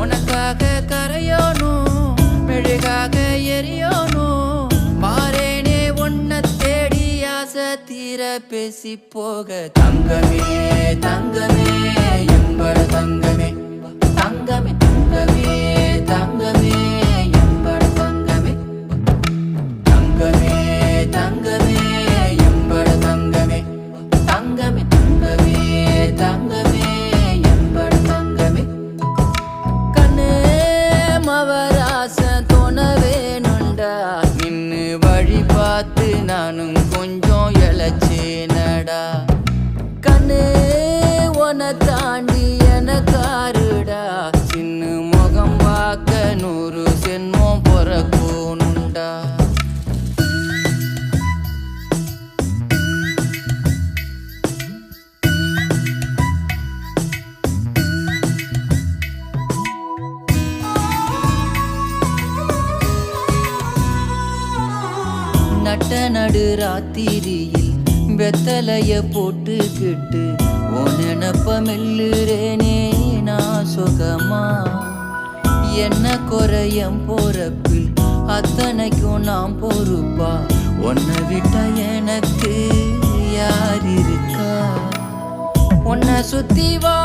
உனக்காக கரையோனும் மெழுகாக எரியோனும் மாறேனே உன்னை தேடி ஆசை தீர பேசி போக தங்கமே தங்கமே எம்பட தங்கமே தங்கமே தங்கமே தங்கமே எம்பட தங்கமே தங்கமே தங்கமே எம்பட தங்கமே தங்கமே தங்கமே தங்கமே எம்பட தங்கமே கண்ணே மவராசன் தோணவேனுண்டா நின்னு வழி பார்த்து நானும் கொஞ்சம் இழைச்சேனடா கண்ணே உன தாண்டி எனக்காருடா சின்ன முகம் பார்க்க 100 சென்மம் பொறக்கோனுண்டா நட்ட நடு ராத்திரியில் வெத்தலைய போட்டுக்கிட்டு உன் நினப்ப மெல்லுறேனே நான் சுகமா என்ன குறையம் போறப்பில் அத்தனைக்கும் நான் பொறுப்பா உன்னை விட்டா எனக்கு யார் இருக்கா உன்னை சுத்தி வா